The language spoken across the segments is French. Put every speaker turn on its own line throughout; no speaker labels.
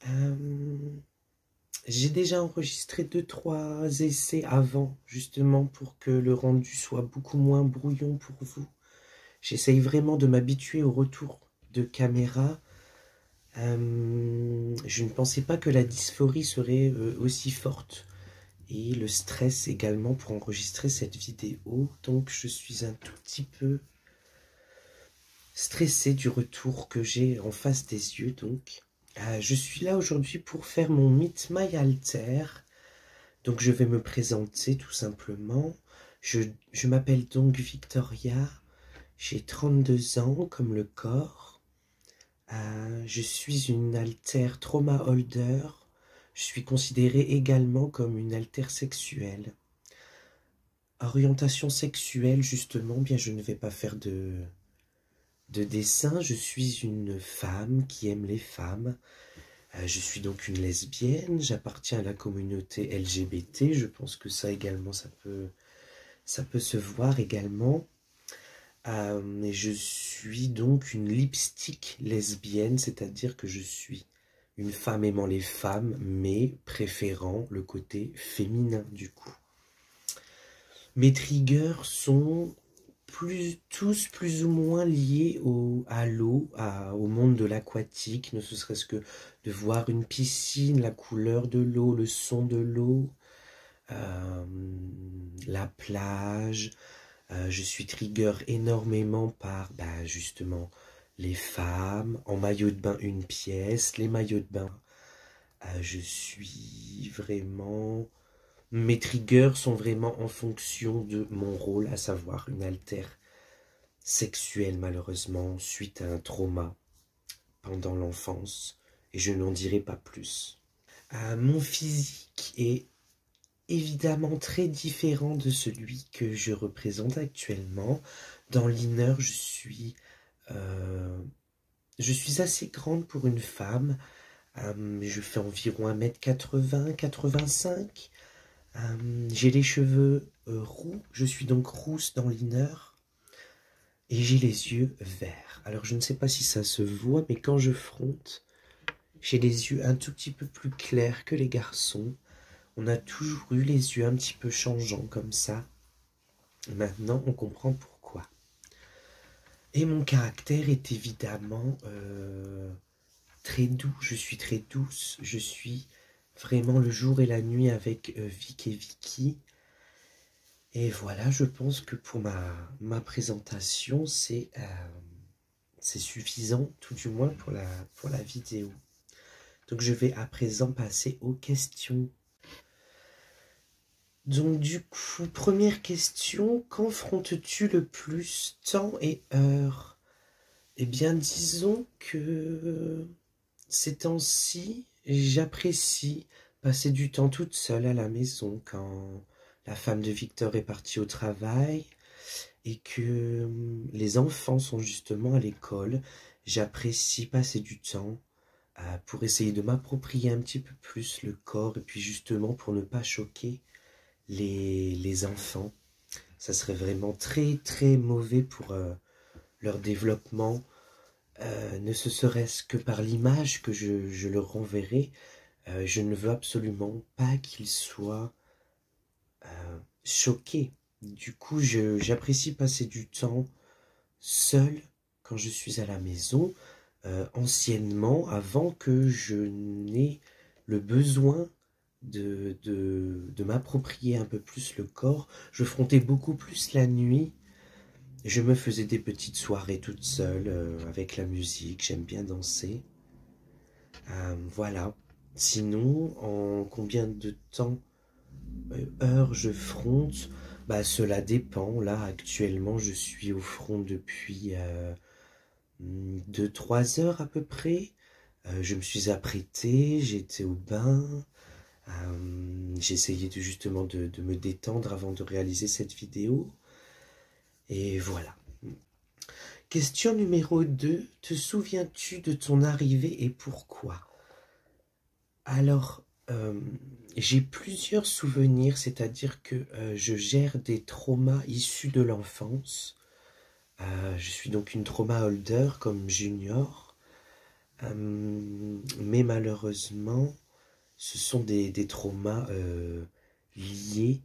Euh, j'ai déjà enregistré 2-3 essais avant, justement, pour que le rendu soit beaucoup moins brouillon pour vous. J'essaye vraiment de m'habituer au retour de caméra. Je ne pensais pas que la dysphorie serait aussi forte. Et le stress également pour enregistrer cette vidéo. Donc je suis un tout petit peu stressé du retour que j'ai en face des yeux. Donc je suis là aujourd'hui pour faire mon Meet My Alter. Donc je vais me présenter tout simplement. Je m'appelle donc Victoria. J'ai 32 ans comme le corps. Je suis une alter trauma holder. Je suis considérée également comme une alter sexuelle. Orientation sexuelle, justement, bien je ne vais pas faire de dessin. Je suis une femme qui aime les femmes. Je suis donc une lesbienne. J'appartiens à la communauté LGBT. Je pense que ça également, ça peut se voir également. Et je suis donc une lipstick lesbienne, c'est-à-dire que je suis une femme aimant les femmes, mais préférant le côté féminin du coup. Mes triggers sont tous plus ou moins liés à l'eau, au monde de l'aquatique, ne serait-ce que de voir une piscine, la couleur de l'eau, le son de l'eau, la plage. Je suis trigger énormément par justement les femmes, en maillot de bain une pièce, les maillots de bain. Je suis vraiment... Mes triggers sont vraiment en fonction de mon rôle, à savoir une altère sexuelle malheureusement, suite à un trauma pendant l'enfance, et je n'en dirai pas plus. Mon physique est évidemment très différent de celui que je représente actuellement. Dans l'inner, je suis assez grande pour une femme. Je fais environ 1m80, 85. J'ai les cheveux roux, je suis donc rousse dans l'inner. Et j'ai les yeux verts. Alors je ne sais pas si ça se voit, mais quand je fronte, j'ai les yeux un tout petit peu plus clairs que les garçons. On a toujours eu les yeux un petit peu changeants comme ça. Maintenant, on comprend pourquoi. Et mon caractère est évidemment très doux. Je suis très douce. Je suis vraiment le jour et la nuit avec Vic et Vicky. Et voilà, je pense que pour ma présentation, c'est suffisant, tout du moins pour la vidéo. Donc je vais à présent passer aux questions. Donc du coup, première question, qu'enfrontes-tu le plus, temps et heure? Eh bien, disons que ces temps-ci, j'apprécie passer du temps toute seule à la maison quand la femme de Victor est partie au travail et que les enfants sont justement à l'école. J'apprécie passer du temps pour essayer de m'approprier un petit peu plus le corps et puis justement pour ne pas choquer les enfants. Ça serait vraiment très très mauvais pour leur développement, ne serait-ce que par l'image que je leur renverrai. Je ne veux absolument pas qu'ils soient choqués. Du coup, j'apprécie passer du temps seul quand je suis à la maison, anciennement, avant que je n'ai le besoin de m'approprier un peu plus le corps. Je frontais beaucoup plus la nuit. Je me faisais des petites soirées toute seule avec la musique. J'aime bien danser. Voilà. Sinon, en combien de temps, heures je fronte? Cela dépend. Là, actuellement, je suis au front depuis 2-3 heures à peu près. Je me suis apprêté, j'étais au bain. J'ai essayé justement de me détendre avant de réaliser cette vidéo. Et voilà. Question numéro 2. Te souviens-tu de ton arrivée et pourquoi? Alors, j'ai plusieurs souvenirs, c'est-à-dire que je gère des traumas issus de l'enfance. Je suis donc une trauma holder comme junior. mais malheureusement, ce sont des traumas liés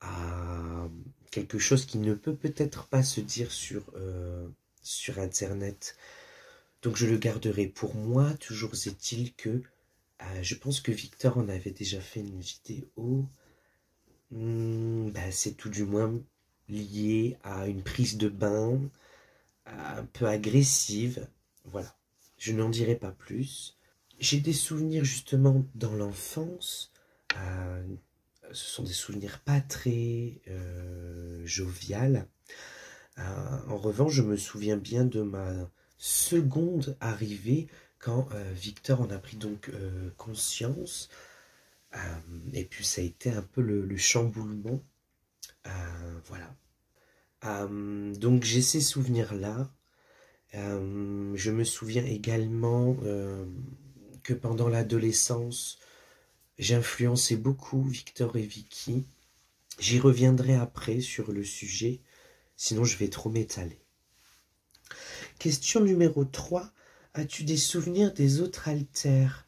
à quelque chose qui ne peut peut-être pas se dire sur Internet. Donc je le garderai pour moi. Toujours est-il que je pense que Victor en avait déjà fait une vidéo. C'est tout du moins lié à une prise de bain un peu agressive. Voilà, je n'en dirai pas plus. J'ai des souvenirs justement dans l'enfance. Ce sont des souvenirs pas très joviales. En revanche, je me souviens bien de ma seconde arrivée quand Victor en a pris donc conscience. Et puis ça a été un peu le chamboulement. Voilà. Donc j'ai ces souvenirs-là. Je me souviens également que pendant l'adolescence, j'influençais beaucoup Victor et Vicky. J'y reviendrai après sur le sujet, sinon je vais trop m'étaler. Question numéro 3. As-tu des souvenirs des autres alters?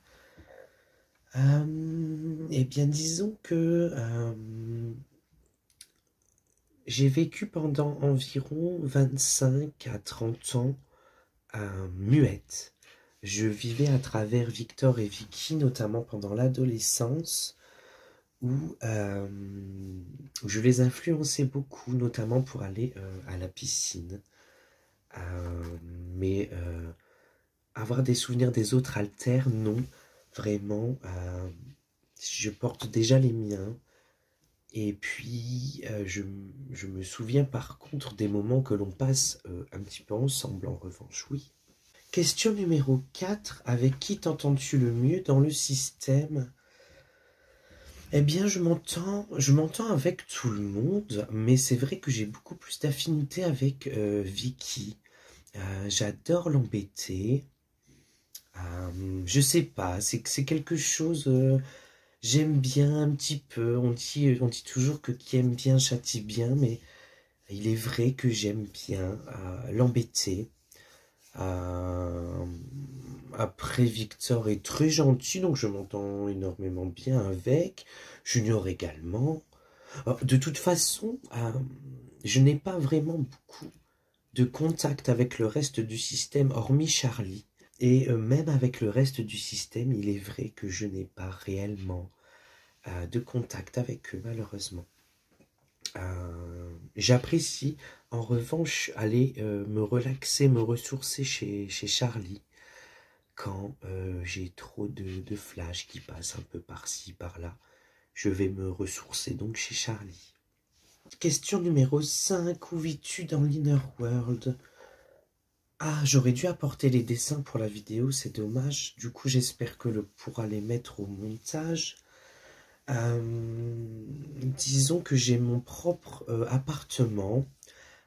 Eh bien, disons que j'ai vécu pendant environ 25 à 30 ans muette. Je vivais à travers Victor et Vicky, notamment pendant l'adolescence, où je les influençais beaucoup, notamment pour aller à la piscine. Mais avoir des souvenirs des autres alters, non, vraiment. Je porte déjà les miens. Et puis, je me souviens par contre des moments que l'on passe un petit peu ensemble, en revanche, oui. Question numéro 4. Avec qui t'entends-tu le mieux dans le système? Eh bien, je m'entends avec tout le monde, mais c'est vrai que j'ai beaucoup plus d'affinité avec Vicky. J'adore l'embêter. Je sais pas, c'est quelque chose... j'aime bien un petit peu. On dit toujours que qui aime bien châtie bien, mais il est vrai que j'aime bien l'embêter. Après, Victor est très gentil, donc je m'entends énormément bien avec. Junior également. De toute façon, je n'ai pas vraiment beaucoup de contact avec le reste du système, hormis Charlie. Et même avec le reste du système, il est vrai que je n'ai pas réellement de contact avec eux, malheureusement. J'apprécie, en revanche, aller me relaxer, me ressourcer chez Charlie quand j'ai trop de flashs qui passent un peu par-ci, par-là. Je vais me ressourcer donc chez Charlie. Question numéro 5. Où vis-tu dans l'Inner World? J'aurais dû apporter les dessins pour la vidéo, c'est dommage. Du coup, j'espère que pourra les mettre au montage. Disons que j'ai mon propre appartement.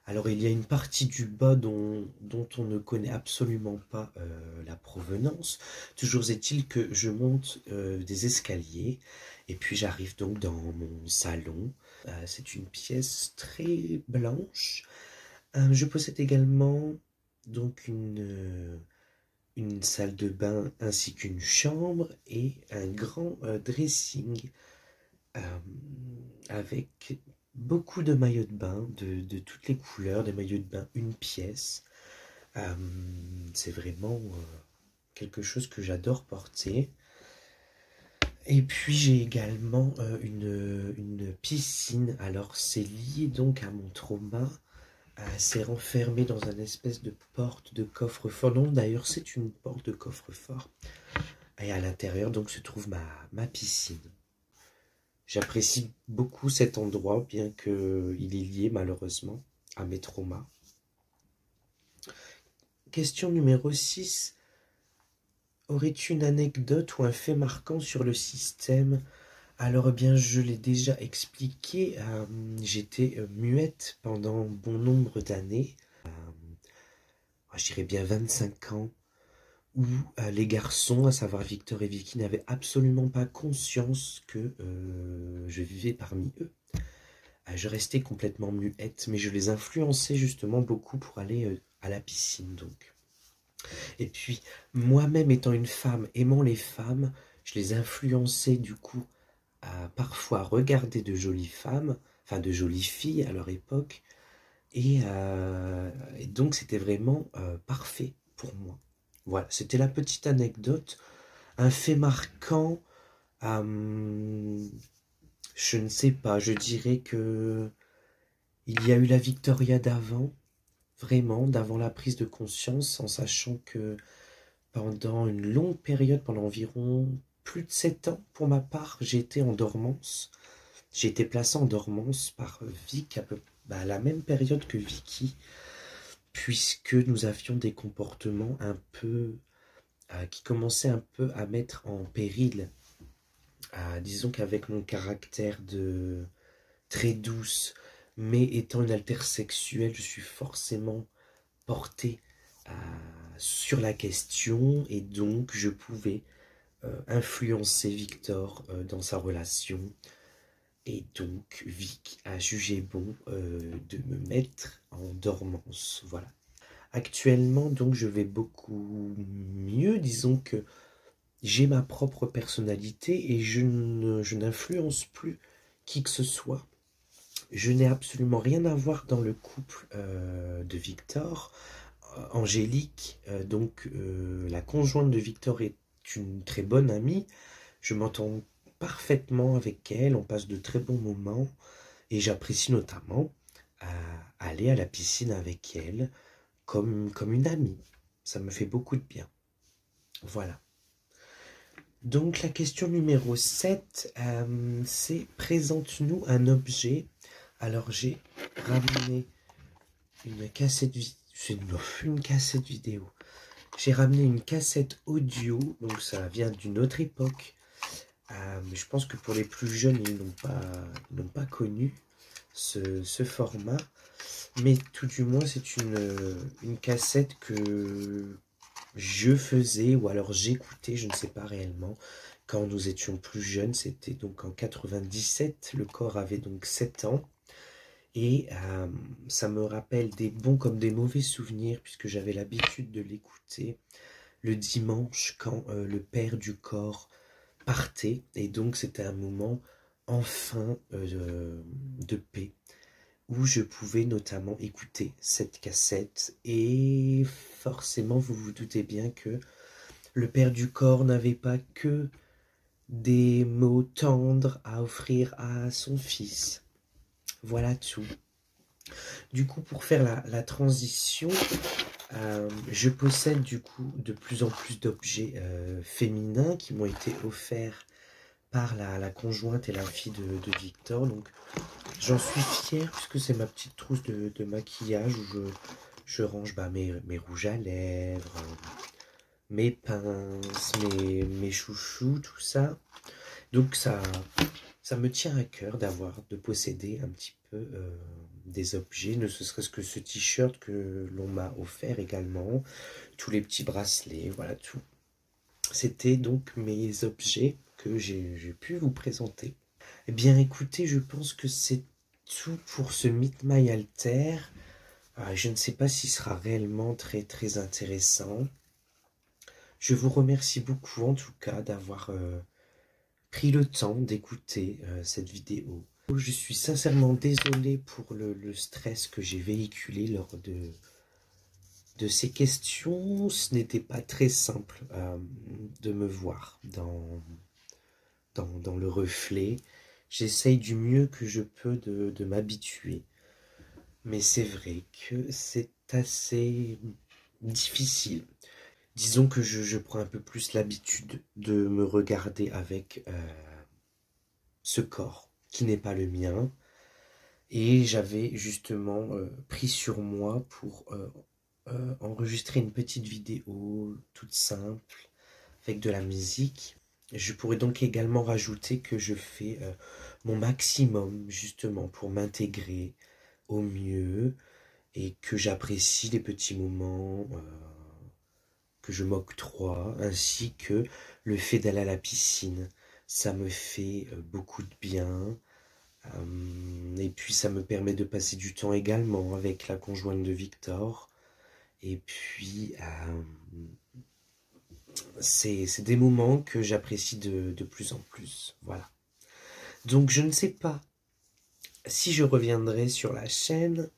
Alors, il y a une partie du bas dont on ne connaît absolument pas la provenance. Toujours est-il que je monte des escaliers et puis j'arrive donc dans mon salon. C'est une pièce très blanche. Je possède également donc une salle de bain ainsi qu'une chambre et un grand dressing avec beaucoup de maillots de bain de toutes les couleurs, des maillots de bain une pièce. C'est vraiment quelque chose que j'adore porter. Et puis j'ai également une piscine. Alors c'est lié donc à mon trauma. C'est renfermé dans une espèce de porte de coffre-fort. Non, d'ailleurs c'est une porte de coffre-fort. Et à l'intérieur donc se trouve ma piscine. J'apprécie beaucoup cet endroit, bien qu'il est lié malheureusement à mes traumas. Question numéro 6. Aurais-tu une anecdote ou un fait marquant sur le système? Alors, eh bien, je l'ai déjà expliqué. J'étais muette pendant bon nombre d'années. Je dirais bien 25 ans. Où les garçons, à savoir Victor et Vicky, n'avaient absolument pas conscience que je vivais parmi eux. Je restais complètement muette, mais je les influençais justement beaucoup pour aller à la piscine, donc. Et puis, moi-même étant une femme, aimant les femmes, je les influençais du coup à parfois regarder de jolies femmes, enfin de jolies filles à leur époque, et donc c'était vraiment parfait pour moi. Voilà, c'était la petite anecdote, un fait marquant. euh, je ne sais pas, je dirais que il y a eu la Victoria d'avant, vraiment, d'avant la prise de conscience, en sachant que pendant une longue période, pendant environ plus de 7 ans pour ma part, j'ai été en dormance. J'ai été placé en dormance par Vic à la même période que Vicky, puisque nous avions des comportements un peu qui commençaient un peu à mettre en péril. Disons qu'avec mon caractère de très douce, mais étant une altersexuelle, je suis forcément porté euh, sur la question, et donc je pouvais influencer Victor dans sa relation. Et donc, Vic a jugé bon de me mettre en dormance. Voilà. Actuellement, donc, je vais beaucoup mieux. Disons que j'ai ma propre personnalité et je n'influence plus qui que ce soit. Je n'ai absolument rien à voir dans le couple de Victor. Angélique, la conjointe de Victor, est une très bonne amie. Je m'entends parfaitement avec elle, on passe de très bons moments et j'apprécie notamment aller à la piscine avec elle comme une amie. Ça me fait beaucoup de bien. Voilà. Donc la question numéro 7, c'est présente-nous un objet. Alors j'ai ramené une cassette une cassette vidéo. J'ai ramené une cassette audio, donc ça vient d'une autre époque. Je pense que pour les plus jeunes, ils n'ont pas connu ce format. Mais tout du moins, c'est une cassette que je faisais, ou alors j'écoutais, je ne sais pas réellement, quand nous étions plus jeunes. C'était donc en 97, le corps avait donc 7 ans. Et ça me rappelle des bons comme des mauvais souvenirs, puisque j'avais l'habitude de l'écouter le dimanche quand le père du corps partait. Et donc c'était un moment enfin de paix, où je pouvais notamment écouter cette cassette. Et forcément, vous vous doutez bien que le père du corps n'avait pas que des mots tendres à offrir à son fils. Voilà tout. Du coup, pour faire la transition, je possède du coup de plus en plus d'objets féminins qui m'ont été offerts par la conjointe et la fille de Victor. Donc j'en suis fier, puisque c'est ma petite trousse de maquillage où je range mes rouges à lèvres, mes pinces, mes chouchous, tout ça. Donc ça me tient à cœur de posséder un petit peu des objets, ne serait-ce que ce t-shirt que l'on m'a offert également, tous les petits bracelets, voilà tout. C'était donc mes objets que j'ai pu vous présenter. Eh bien écoutez, je pense que c'est tout pour ce Meet My Alter. Je ne sais pas s'il sera réellement très très intéressant. Je vous remercie beaucoup en tout cas d'avoir pris le temps d'écouter cette vidéo. Je suis sincèrement désolé pour le stress que j'ai véhiculé lors de ces questions. Ce n'était pas très simple de me voir dans le reflet. J'essaye du mieux que je peux de m'habituer. Mais c'est vrai que c'est assez difficile. Disons que je prends un peu plus l'habitude de me regarder avec ce corps qui n'est pas le mien. Et j'avais justement pris sur moi pour enregistrer une petite vidéo toute simple avec de la musique. Je pourrais donc également rajouter que je fais mon maximum justement pour m'intégrer au mieux et que j'apprécie les petits moments que je m'octroie, ainsi que le fait d'aller à la piscine. Ça me fait beaucoup de bien. Et puis ça me permet de passer du temps également avec la conjointe de Victor. Et puis, c'est des moments que j'apprécie de plus en plus. Voilà. Donc, je ne sais pas si je reviendrai sur la chaîne,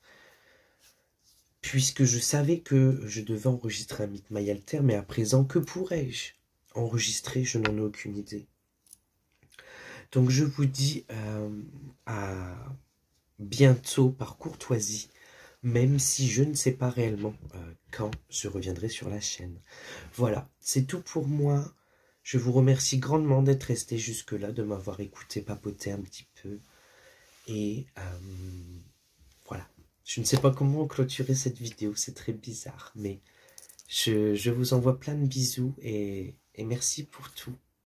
puisque je savais que je devais enregistrer un Meet My Alter, mais à présent, que pourrais-je enregistrer? Je n'en ai aucune idée. Donc, je vous dis à bientôt par courtoisie, même si je ne sais pas réellement quand je reviendrai sur la chaîne. Voilà, c'est tout pour moi. Je vous remercie grandement d'être resté jusque-là, de m'avoir écouté papoter un petit peu. Et voilà, je ne sais pas comment clôturer cette vidéo, c'est très bizarre, mais je vous envoie plein de bisous et merci pour tout.